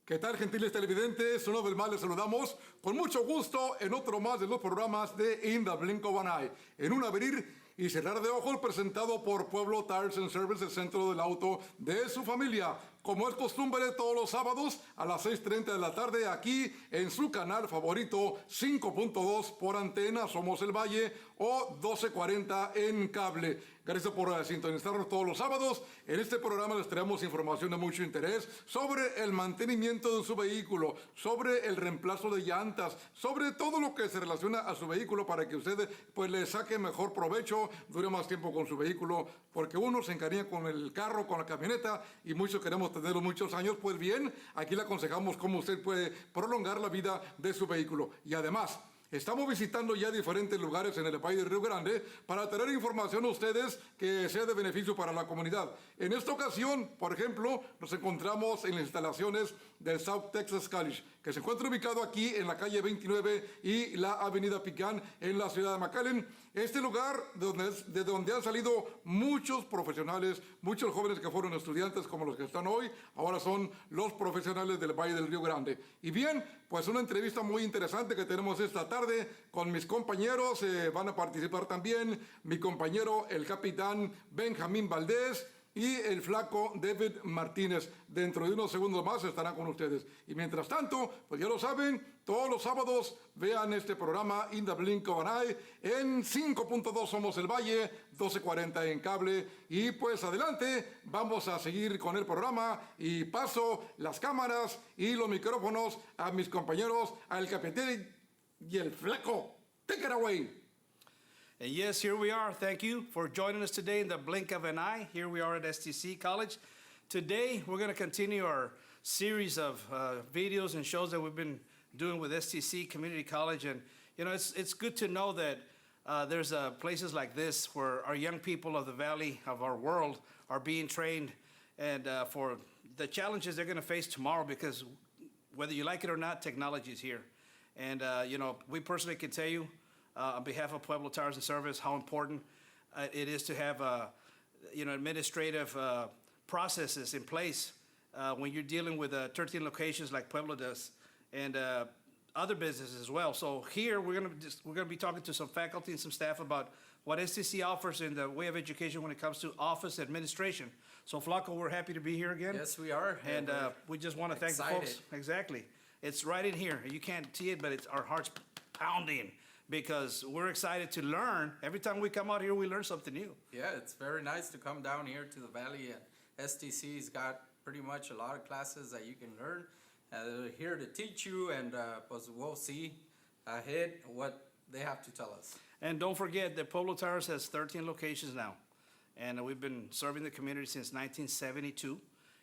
¿Qué tal, gentiles televidentes? Una vez más les saludamos con mucho gusto en otro más de los programas de In the Blink of an Eye. En un abrir y cerrar de ojos presentado por Pueblo Tires and Service, el centro del auto de su familia. Como es costumbre, todos los sábados a las 6:30 de la tarde aquí en su canal favorito 5.2 por antena, Somos el Valle, o 1240 en cable. Gracias por sintonizarnos todos los sábados. En este programa les traemos información de mucho interés sobre el mantenimiento de su vehículo, sobre el reemplazo de llantas, sobre todo lo que se relaciona a su vehículo para que usted pues le saque mejor provecho, dure más tiempo con su vehículo, porque uno se encariña con el carro, con la camioneta y muchos queremos tenerlo muchos años. Pues bien, aquí le aconsejamos cómo usted puede prolongar la vida de su vehículo. Y además, estamos visitando ya diferentes lugares en el país de Río Grande para tener información a ustedes que sea de beneficio para la comunidad. En esta ocasión, por ejemplo, nos encontramos en las instalaciones del South Texas College, que se encuentra ubicado aquí en la calle 29 y la avenida Pecan en la ciudad de McAllen. Este lugar de donde han salido muchos profesionales, muchos jóvenes que fueron estudiantes como los que están hoy, ahora son los profesionales del Valle del Río Grande. Y bien, pues una entrevista muy interesante que tenemos esta tarde con mis compañeros. Van a participar también mi compañero, el capitán Benjamín Valdés, y el flaco David Martínez. Dentro de unos segundos más estarán con ustedes. Y mientras tanto, pues ya lo saben, todos los sábados vean este programa In the Blink of an Eye en 5.2 Somos el Valle, 1240 en cable. Y pues adelante, vamos a seguir con el programa y paso las cámaras y los micrófonos a mis compañeros, al capitán y el flaco. Take it away. And yes, here we are. Thank you for joining us today in the blink of an eye. Here we are at STC College. Today, we're going to continue our series of videos and shows that we've been doing with STC Community College. And, you know, it's good to know that there's places like this where our young people of the valley of our world are being trained and for the challenges they're going to face tomorrow, because whether you like it or not, technology is here. And, you know, we personally can tell you, on behalf of Pueblo Tires and Service, how important it is to have, administrative processes in place when you're dealing with 13 locations like Pueblo does, and other businesses as well. So here we're going to be talking to some faculty and some staff about what STC offers in the way of education when it comes to office administration. So Flaco, we're happy to be here again. Yes, we are. And we just want to thank the folks. Exactly. It's right in here. You can't see it, but it's our hearts pounding, because we're excited to learn. Every time we come out here, we learn something new. Yeah, it's very nice to come down here to the valley. And STC's got pretty much a lot of classes that you can learn. They're here to teach you, and we'll see ahead what they have to tell us. And don't forget that Pueblo Tires has 13 locations now. And we've been serving the community since 1972.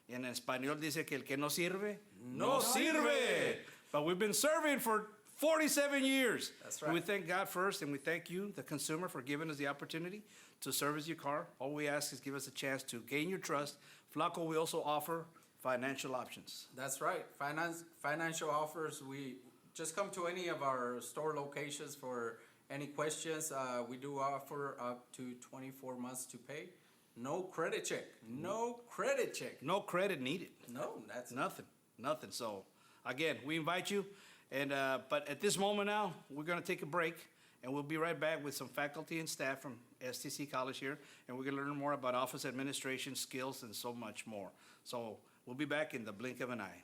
En español dice que el que no sirve, no sirve. But we've been serving for 47 years. That's right. We thank God first, and we thank you, the consumer, for giving us the opportunity to service your car. All we ask is give us a chance to gain your trust. Flaco, we also offer financial options. That's right. Financial offers. We just come to any of our store locations for any questions. We do offer up to 24 months to pay. No credit check. No credit check. No credit needed. No, that's Nothing. So, again, we invite you. And but at this moment now, we're going to take a break, and we'll be right back with some faculty and staff from STC College here, and we're going to learn more about office administration skills and so much more. So we'll be back in the blink of an eye.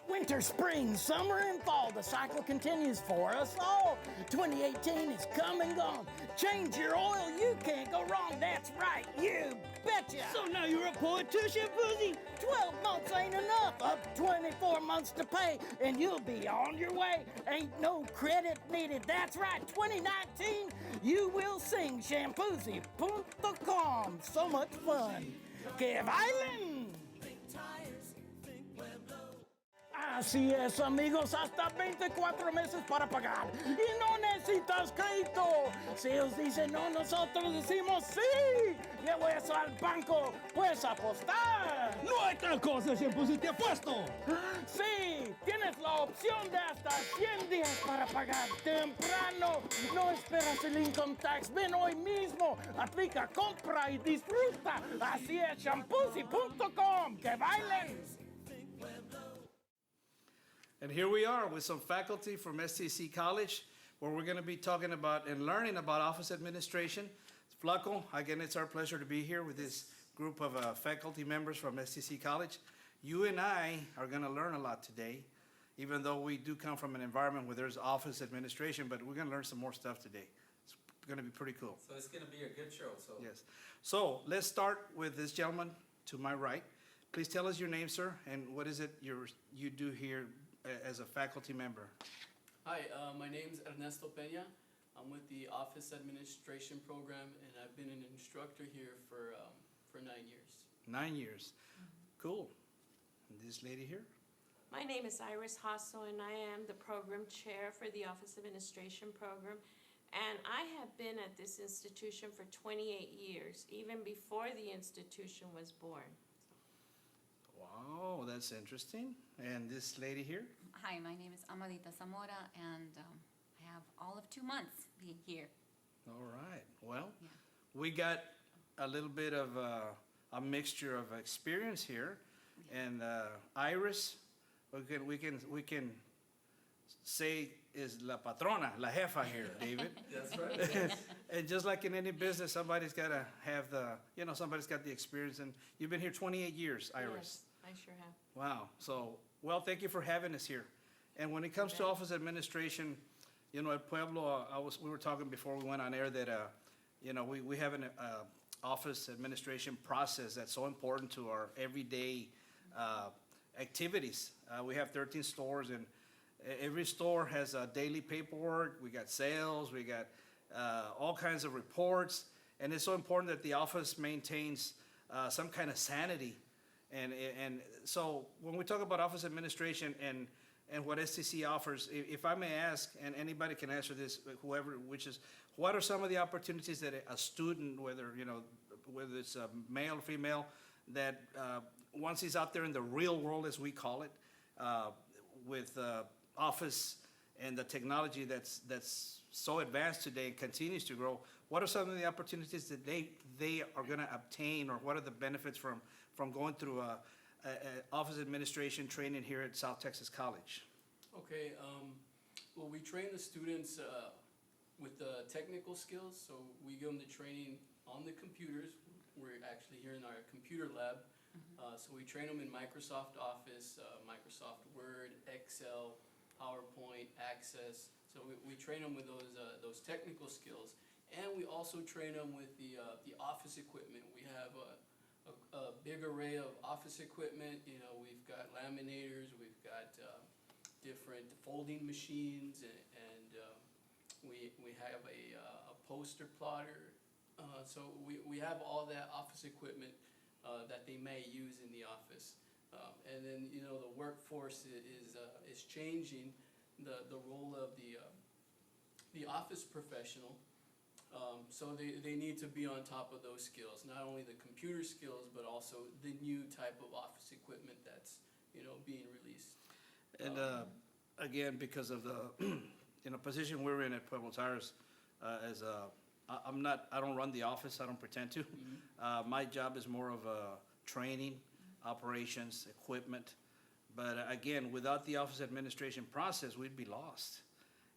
Winter, spring, summer, and fall, the cycle continues for us all. 2018 is come and gone. Change your oil, you can't go wrong. That's right, you betcha. So now you're a politician, Boozy? 12 months ain't enough. Up 24 months to pay, and you'll be on your way. Ain't no credit needed. That's right, 2019, you will sing Shampoozy.com. So much fun. Que bailen! Así es, amigos, hasta 24 meses para pagar y no necesitas crédito. Si ellos dicen no, nosotros decimos sí. Llevo eso al banco, puedes apostar. No hay tal cosa, Shampoozy, te apuesto. Sí, tienes la opción de hasta 100 días para pagar temprano. No esperas el income tax, ven hoy mismo, aplica, compra y disfruta. Así es, Shampoozy.com, que bailen. And here we are with some faculty from STC College, where we're going to be talking about and learning about office administration. Flaco, again, it's our pleasure to be here with this group of faculty members from STC College. You and I are going to learn a lot today, even though we do come from an environment where there's office administration, but we're going to learn some more stuff today. It's going to be pretty cool. So it's gonna be a good show, so. Yes. So let's start with this gentleman to my right. Please tell us your name, sir, and what is it you do here as a faculty member? Hi, my name's Ernesto Peña. I'm with the Office Administration Program, and I've been an instructor here for 9 years. 9 years. Cool. And this lady here? My name is Iris Hasso, and I am the program chair for the Office Administration Program. And I have been at this institution for 28 years, even before the institution was born. Wow, that's interesting. And this lady here? Hi, my name is Amadita Zamora, and I have all of 2 months being here. All right. Well, Yeah. we got a little bit of a mixture of experience here. And Iris, we can say is la patrona, la jefa here, David. That's right. And just like in any business, somebody's got to have somebody's got the experience. And you've been here 28 years, Iris. Yes, I sure have. Wow. So, well, thank you for having us here. And when it comes to bet. office administration, at Pueblo, we were talking before we went on air that, we have an office administration process that's so important to our everyday activities. We have 13 stores, and every store has daily paperwork. We got sales. We got all kinds of reports. And it's so important that the office maintains some kind of sanity. And so when we talk about office administration and what STC offers, if I may ask, and anybody can answer this, whoever, which is, what are some of the opportunities that a student, whether it's a male or female, that once he's out there in the real world, as we call it, with office and the technology that's so advanced today and continues to grow, what are some of the opportunities that they are going to obtain, or what are the benefits from going through a office administration training here at South Texas College? Okay, well, we train the students with the technical skills, so we give them the training on the computers. We're actually here in our computer lab. So we train them in Microsoft Office, Microsoft Word, Excel, PowerPoint, Access. So we train them with those technical skills, and we also train them with the office equipment. We have a big array of office equipment. We've got laminators, we've got different folding machines, and we have a poster plotter. So we have all that office equipment that they may use in the office. And then, the workforce is changing the role of the office professional. So they need to be on top of those skills, not only the computer skills, but also the new type of office equipment that's, being released. And again, because of the position we're in at Pueblo Tires, I don't run the office. I don't pretend to. My job is more of training, operations, equipment. But again, without the office administration process, we'd be lost.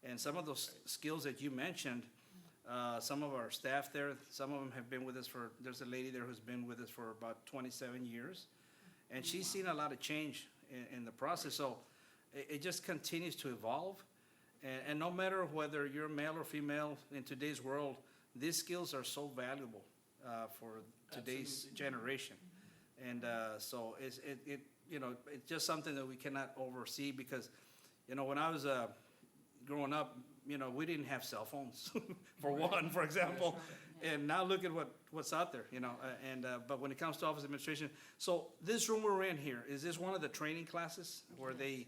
And some of those skills that you mentioned, some of our staff there, some of them have been with us there's a lady there who's been with us for about 27 years. And she's seen a lot of change in the process. So it just continues to evolve. And no matter whether you're male or female in today's world, these skills are so valuable for today's generation. And so it's just something that we cannot oversee, because, when I was growing up, we didn't have cell phones, for example. And now look at what's out there, but when it comes to office administration, so this room we're in here, is this one of the training classes where they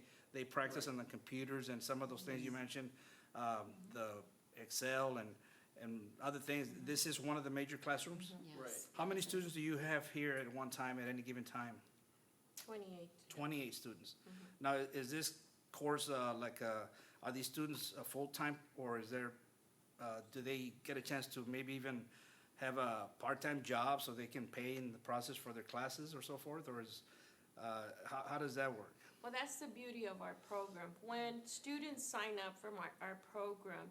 practice on the computers and some of those things you mentioned, the Excel and other things? This is one of the major classrooms? Yes. How many students do you have here at one time, at any given time? 28. 28 students. Now, is this course are these students full-time, or do they get a chance to maybe even have a part-time job so they can pay in the process for their classes or so forth, or how does that work? Well, that's the beauty of our program. When students sign up for our program,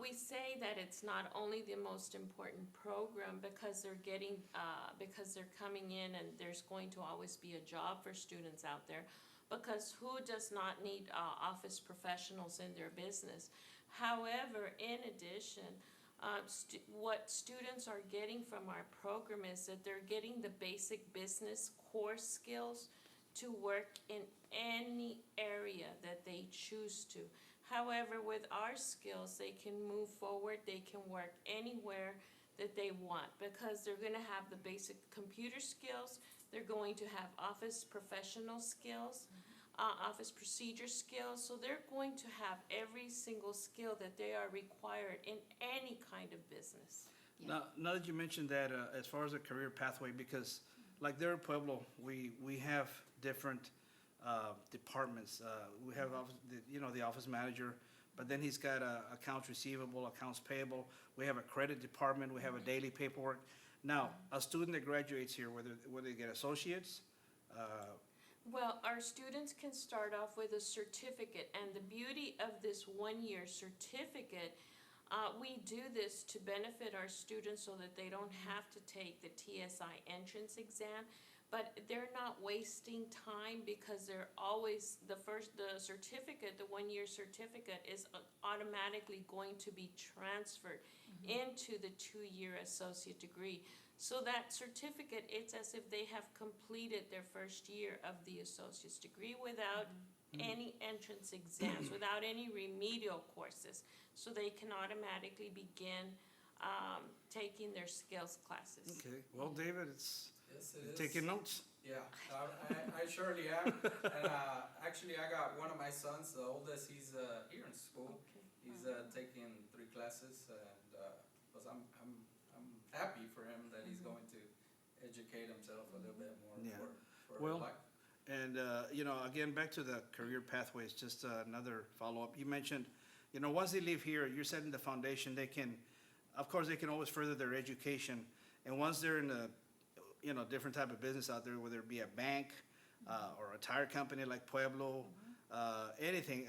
we say that it's not only the most important program because because they're coming in and there's going to always be a job for students out there, because who does not need office professionals in their business? However, in addition, what students are getting from our program is that they're getting the basic business core skills to work in any area that they choose to. However, with our skills, they can move forward, they can work anywhere that they want because they're gonna have the basic computer skills, they're going to have office professional skills, office procedure skills, so they're going to have every single skill that they are required in any kind of business. Now that you mentioned that, as far as a career pathway, because like there at Pueblo, we have different departments. We have the office manager, but then he's got accounts receivable, accounts payable. We have a credit department. We have a daily paperwork. Now, a student that graduates here, whether they get associates, Well, our students can start off with a certificate, and the beauty of this one-year certificate, we do this to benefit our students so that they don't have to take the TSI entrance exam, but they're not wasting time because they're always, the certificate, the one-year certificate is automatically going to be transferred into the two-year associate degree. So that certificate, it's as if they have completed their first year of the associate's degree without any entrance exams, without any remedial courses. So they can automatically begin taking their skills classes. okay. Well, David, it's Yes, it is. taking notes. Yeah, I surely am. And actually, I got one of my sons, the oldest, he's here in school. Okay. He's taking 3 classes, and because I'm happy for him that he's going to educate himself a little bit more Yeah. for Well, life. And, again, back to the career pathways, just another follow-up. You mentioned, once they leave here, you're setting the foundation. They can, of course, they can always further their education. And once they're in a, different type of business out there, whether it be a bank or a tire company like Pueblo, anything,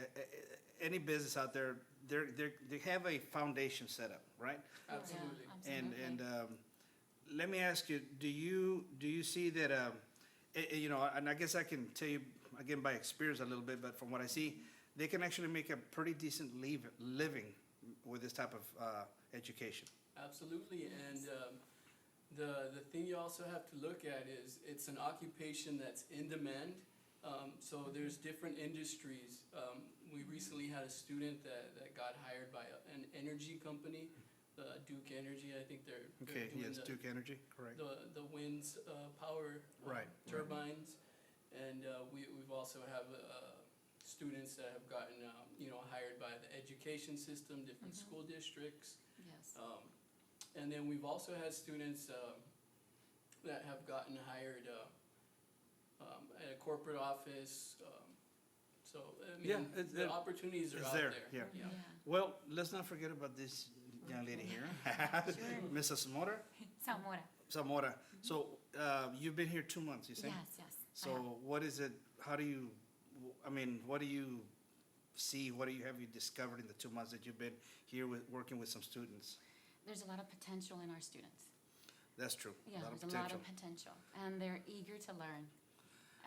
any business out there, they have a foundation set up, right? Absolutely. Yeah, And let me ask you, do you see that, and I guess I can tell you, again, by experience a little bit, but from what I see, they can actually make a pretty decent living with this type of education. Absolutely, and the thing you also have to look at is it's an occupation that's in demand. So there's different industries. We recently had a student that got hired by an energy company, Duke Energy. I think they're Okay, doing yes, Duke Energy, correct. the winds power Right. turbines, and we've also have students that have gotten hired by the education system, different school districts. yes. And then we've also had students that have gotten hired at a corporate office. So, I Yeah, mean, it's- the opportunities are it's out there, there. yeah. Well, let's not forget about this young lady here, Mrs. Zamora. So, you've been here 2 months, you say? Yes, yes. I So have. what is it, what do you see, have you discovered in the 2 months that you've been here working with some students? There's a lot of potential in our students. That's true, Yeah, a lot of there's a lot potential. of potential, and they're eager to learn.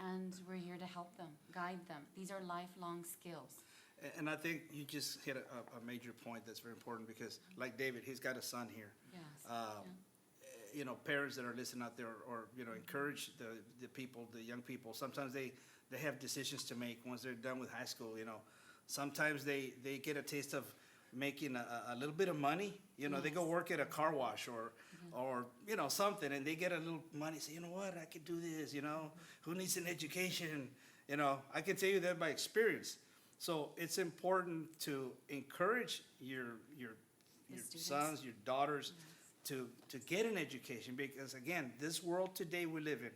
And we're here to help them, guide them. These are lifelong skills. And I think you just hit a major point that's very important because, like David, he's got a son here. Yes. Parents that are listening out there, or encourage the people, the young people. Sometimes they have decisions to make once they're done with high school. Sometimes they get a taste of making a little bit of money. They go work at a car wash or something, and they get a little money. Say, you know what, I could do this. Who needs an education? I can tell you that by experience. So it's important to encourage your students. sons, your daughters, to get an education, because again, this world today we live in,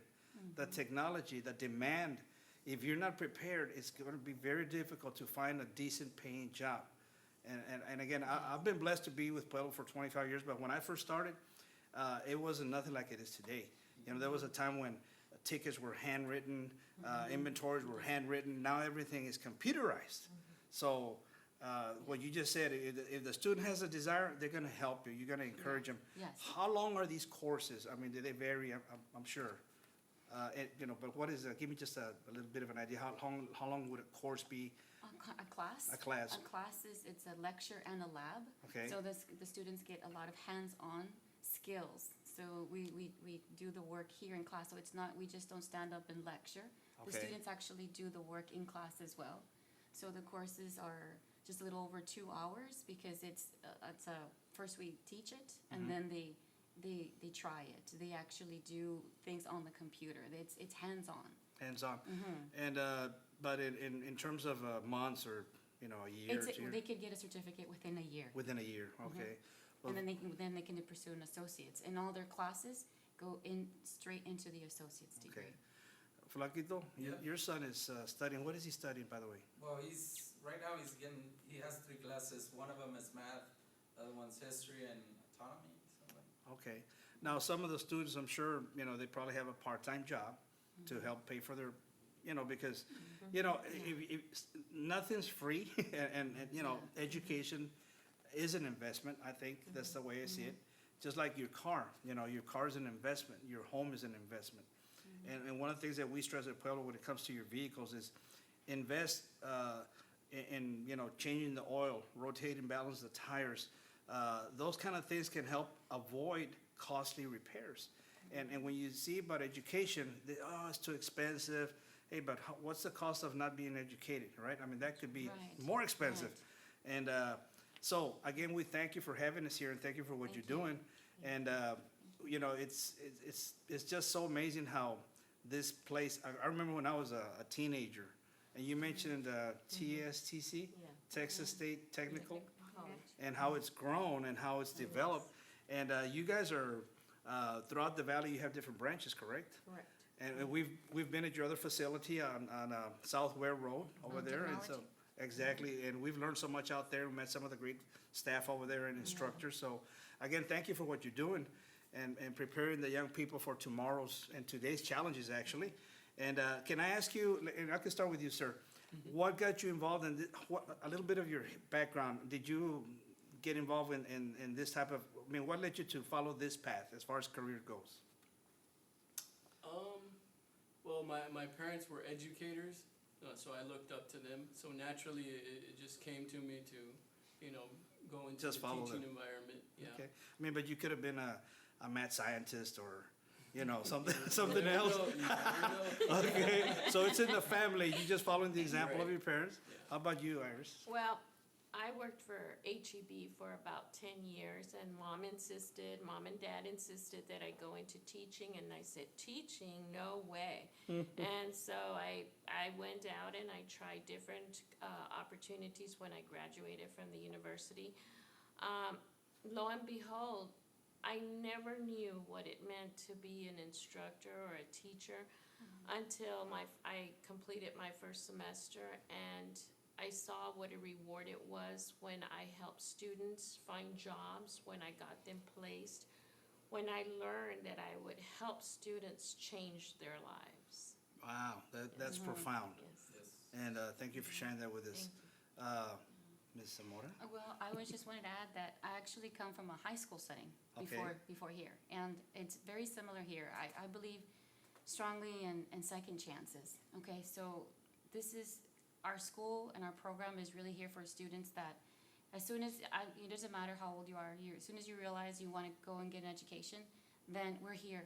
the technology, the demand, if you're not prepared, it's going to be very difficult to find a decent paying job. And again, I've been blessed to be with Pueblo for 25 years, but when I first started, it wasn't nothing like it is today. There was a time when tickets were handwritten, inventories were handwritten. Now everything is computerized. So what you just said, if the student has a desire, they're going to help you. You're going to encourage them. Yes. How long are these courses? I mean, do they vary? I'm sure. But what is? Give me just a little bit of an idea. How long would a course be? A class? A class. A class it's a lecture and a lab. Okay. So the students get a lot of hands-on skills. So we do the work here in class. So it's not, we just don't stand up and lecture. The Okay. students actually do the work in class as well. So the courses are just a little over 2 hours because it's a, first we teach it and then they try it. They actually do things on the computer. It's hands-on. Hands-on. And but in terms of months or a year, It's, 2 years? they could get a certificate within a year. Within a year. Okay. Well, And then they can pursue an associate's. And all their classes go in straight into the associate's degree. okay. Flaquito, your son is studying. What is he studying, by the way? Well, right now he has 3 classes. One of them is math, the other one's history and autonomy. Okay. Now, some of the students, I'm sure, they probably have a part-time job to help pay for their, because, if nothing's free, and education is an investment. I think that's the way I see it. Just like your car, your car is an investment. Your home is an investment. And one of the things that we stress at Pueblo when it comes to your vehicles is invest in changing the oil, rotate and balance the tires. Those kind of things can help avoid costly repairs. And when you see about education, it's too expensive. Hey, but what's the cost of not being educated, right? I mean, that could be Right. more expensive. Right. And so, again, we thank you for having us here and thank you for what Thank you're you. doing. And, it's just so amazing how this place, I remember when I was a teenager, and you mentioned TSTC, Texas State Technical, and how it's grown and how it's developed. And you guys are, throughout the valley, you have different branches, correct? Correct. And we've been at your other facility on South Ware Road over there, and so, exactly, and we've learned so much out there. We met some of the great staff over there and instructors. So, again, thank you for what you're doing and preparing the young people for tomorrow's and today's challenges, actually. And can I ask you, and I can start with you, sir, what got you involved in this, a little bit of your background? Did you get involved in this type of, what led you to follow this path as far as career goes? Well, my parents were educators, so I looked up to them. So naturally, it just came to me to, go into Just the follow teaching them. environment. Yeah. Okay. But you could have been a mad scientist or, something else. You never know. Okay, so it's in the family. You just following the example of Right. your parents. Yeah. How about you, Iris? Well, I worked for HEB for about 10 years, and mom and dad insisted that I go into teaching, and I said, teaching? No way. And so I went out and I tried different opportunities when I graduated from the university. Lo and behold, I never knew what it meant to be an instructor or a teacher until I completed my first semester, and I saw what a reward it was when I helped students find jobs, when I got them placed, when I learned that I would help students change their lives. Wow, that's profound. Yes. And thank you for sharing that with us. Ms. Zamora? Well, I was just wanted to add that I actually come from a high school setting Okay. before here. And it's very similar here. I believe strongly in second chances. Okay, so this is, our school and our program is really here for students that as soon as, it doesn't matter how old you are, as soon as you realize you want to go and get an education, then we're here.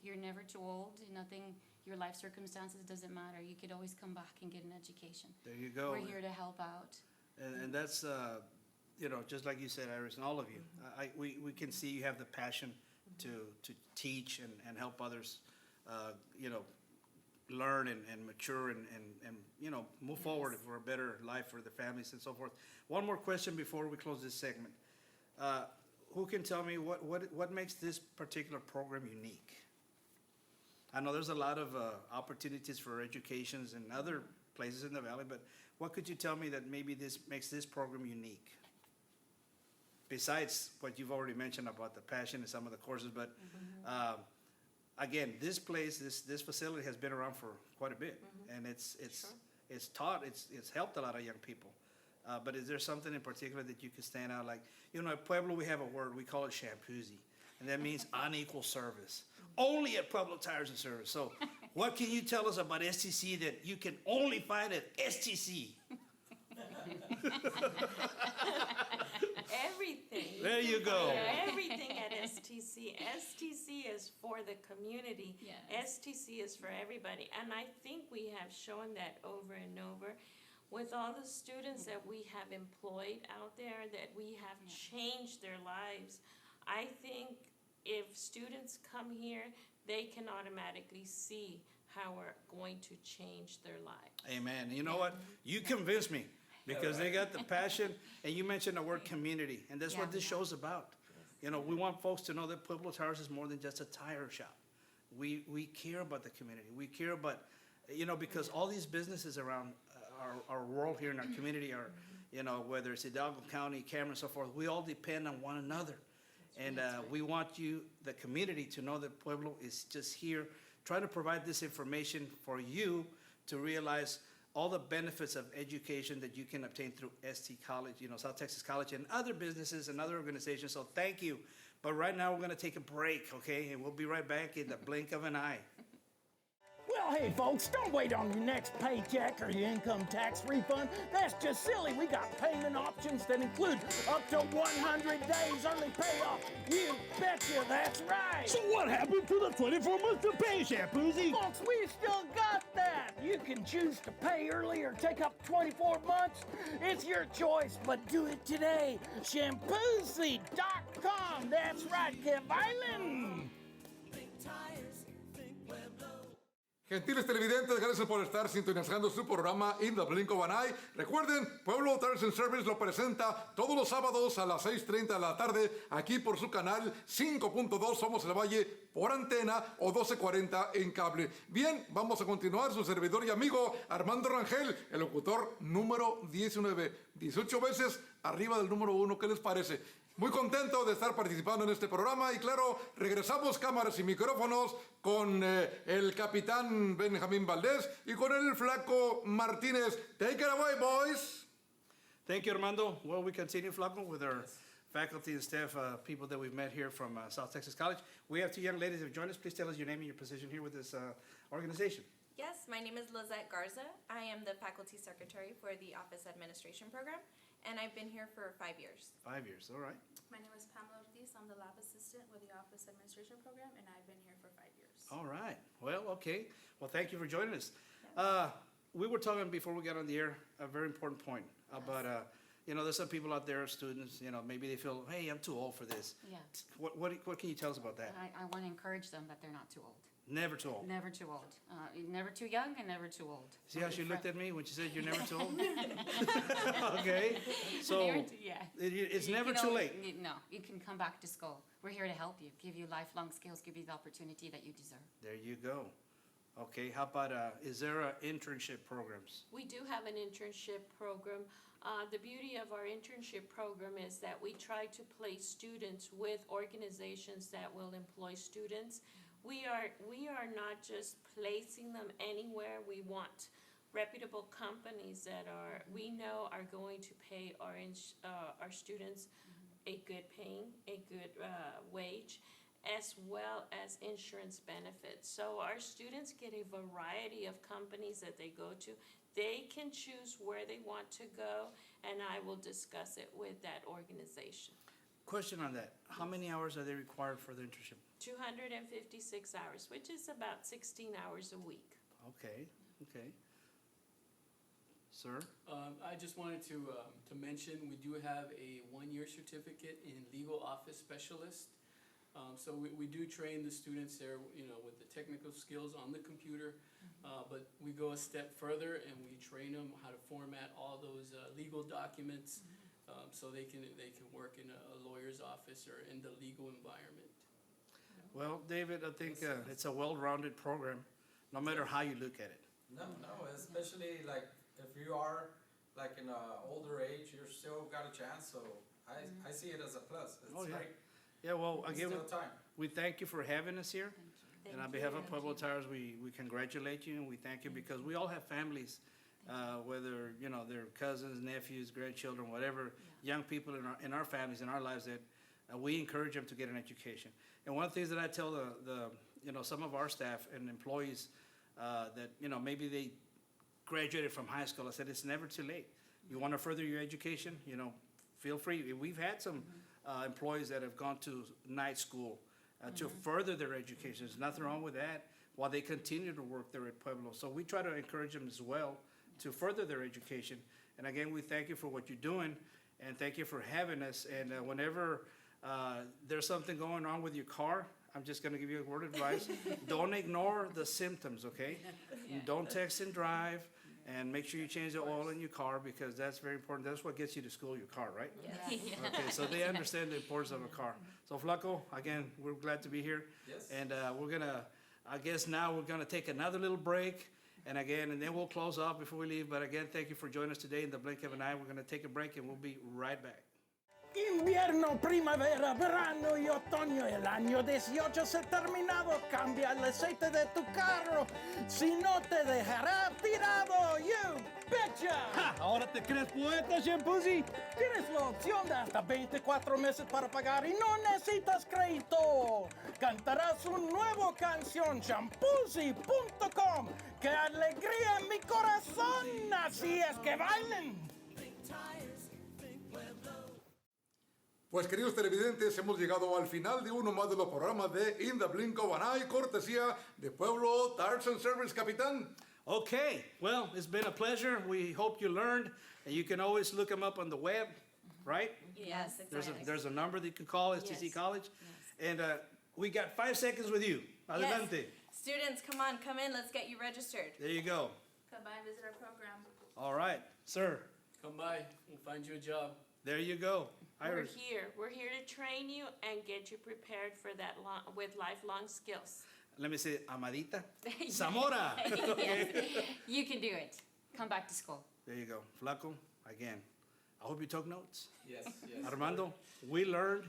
You're never too old, nothing, your life circumstances doesn't matter. You could always come back and get an education. There you go. We're here to help out. And that's, just like you said, Iris, and all of you, we can see you have the passion to teach and help others, learn and mature and move forward for a better life for the families and so forth. One more question before we close this segment. Who can tell me what makes this particular program unique? I know there's a lot of opportunities for educations in other places in the valley, but what could you tell me that maybe this makes this program unique? Besides what you've already mentioned about the passion and some of the courses, but again, this place, this facility has been around for quite a bit, and it's taught, it's helped a lot of young people. But is there something in particular that you could stand out? Like, at Pueblo, we have a word, we call it shampoozy, and that means unequal service. Only at Pueblo Tires and Service. So what can you tell us about STC that you can only find at STC? Everything. There you go. Everything at STC. STC is for the community. Yes. STC is for everybody. And I think we have shown that over and over with all the students that we have employed out there, that we have changed their lives. I think if students come here, they can automatically see how we're going to change their lives. Amen. And you know what? You convinced me because they got the passion, and you mentioned the word community, and that's what this show's about. We want folks to know that Pueblo Tires is more than just a tire shop. We care about the community. We care about, because all these businesses around our world here in our community are, whether it's Hidalgo County, Cameron, and so forth, we all depend on one another. And we want you, the community, to know that Pueblo is just here trying to provide this information for you to realize all the benefits of education that you can obtain through ST College, South Texas College, and other businesses and other organizations. So thank you. But right now we're going to take a break, okay? And we'll be right back in the blink of an eye. Well, hey, folks, don't wait on your next paycheck or your income tax refund. That's just silly. We got payment options that include up to 100 days early payoff. You betcha, that's right. So what happened to the 24 months to pay, Shampoozy? Folks, we still got that. You can choose to pay early or take up 24 months. It's your choice, but do it today. Shampoozy.com. That's right, Kev Island. Gentiles televidentes, gracias por estar sintonizando su programa In the Blink of an Eye. Recuerden, Pueblo Tires and Service lo presenta todos los sábados a las 6:30 de la tarde aquí por su canal 5.2 Somos el Valle por antena o 1240 en cable. Bien, vamos a continuar. Su servidor y amigo Armando Rangel, el locutor número 19. 18 veces arriba del número 1. ¿Qué les parece? Muy contento de estar participando en este programa y claro, regresamos cámaras y micrófonos con el capitán Benjamín Valdés y con el flaco Martínez. Take it away, boys. Thank you, Armando. Well, we continue, Flaco, with our faculty and staff, people that we've met here from South Texas College. We have two young ladies who have joined us. Please tell us your name and your position here with this organization. Yes, my name is Lizette Garza. I am the faculty secretary for the Office Administration Program, and I've been here for 5 years. 5 years, all right. My name is Pamela Ortiz. I'm the lab assistant with the Office Administration Program, and I've been here for 5 years. All right. Well, okay. Well, thank you for joining us. We were talking before we got on the air, a very important point about, there's some people out there, students, maybe they feel, hey, I'm too old for this. Yeah. What can you tell us about that? I want to encourage them that they're not too old. Never too old. Never too old. Never too young and never too old. See how she looked at me when she said you're never too old? Okay. So it's never too late. No, you can come back to school. We're here to help you, give you lifelong skills, give you the opportunity that you deserve. There you go. Okay, how about, is there internship programs? We do have an internship program. The beauty of our internship program is that we try to place students with organizations that will employ students. We are not just placing them anywhere. We want reputable companies that we know are going to pay our students a good wage, as well as insurance benefits. So our students get a variety of companies that they go to. They can choose where they want to go, and I will discuss it with that organization. Question on that. How many hours are they required for the internship? 256 hours, which is about 16 hours a week. Okay. Sir? I just wanted to mention, we do have a 1-year certificate in legal office specialist. So we do train the students there, with the technical skills on the computer, but we go a step further and we train them how to format all those legal documents, so they can work in a lawyer's office or in the legal environment. Well, David, I think it's a well-rounded program, no matter how you look at it. No, especially like if you are like in an older age, you're still got a chance. So I see it as a plus. It's great. Yeah, well, again, Still time. we thank you for having us here. And on behalf of Pueblo Tires, we congratulate you and we thank you because we all have families, whether, you know, they're cousins, nephews, grandchildren, whatever, young people in our families, in our lives that we encourage them to get an education. And one of the things that I tell some of our staff and employees that, you know, maybe they graduated from high school, I said, it's never too late. You want to further your education, you know, feel free. We've had some employees that have gone to night school to further their education. There's nothing wrong with that while they continue to work there at Pueblo. So we try to encourage them as well to further their education. And again, we thank you for what you're doing and thank you for having us. And whenever there's something going on with your car, I'm just going to give you a word of advice. Don't ignore the symptoms, okay? Don't text and drive. And make sure you change the oil in your car because that's very important. That's what gets you to school, your car, right? Yes. Okay, so they understand the importance of a car. So Flaco, again, we're glad to be here. Yes. And I guess now we're gonna take another little break. And then we'll close off before we leave. But again, thank you for joining us today in the blink of an eye. We're gonna take a break and we'll be right back. Invierno, primavera, verano y otoño. El año 18 se ha terminado. Cambia el aceite de tu carro. Si no te dejará tirado. You betcha. ¡Ja! ¿Ahora te crees poeta, Shampoozy? Tienes la opción de hasta 24 meses para pagar y no necesitas crédito. Cantarás una nueva canción, shampoozy.com. ¡Qué alegría en mi corazón! Así es que bailen. Pues queridos televidentes, hemos llegado al final de uno más de los programas de In the Blink of an Eye, cortesía de Pueblo Tires and Service, Capitán. Okay, well, it's been a pleasure. We hope you learned. And you can always look them up on the web, right? Yes, exactly. There's a number that you can call, STC Yes. College. And we got 5 seconds with you. Adelante. Students, come in, let's get you registered. There you go. Come by and visit our program. All right, sir. Come by, we'll find you a job. There you go. We're Iris. here. We're here to train you and get you prepared for that with lifelong skills. Let me say, Amadita. Zamora. Yes. You can do it. Come back to school. There you go. Flaco, again, I hope you took notes. Yes, yes. Armando, we learned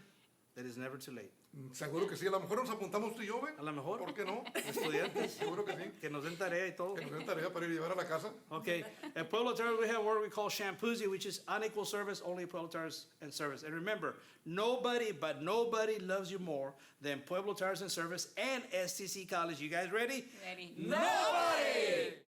that it's never too late. Seguro que sí, a lo mejor nos apuntamos tú y yo, ¿ve? A lo mejor. ¿Por qué no? Estudiantes, Seguro que sí. que nos den tarea y todo. Que nos den tarea para ir a llevar a la casa. Okay, at Pueblo Tires we have what we call shampoozy, which is unequal service, only Pueblo Tires and Service. And remember, nobody loves you more than Pueblo Tires and Service and STC College. You guys ready? Ready? No!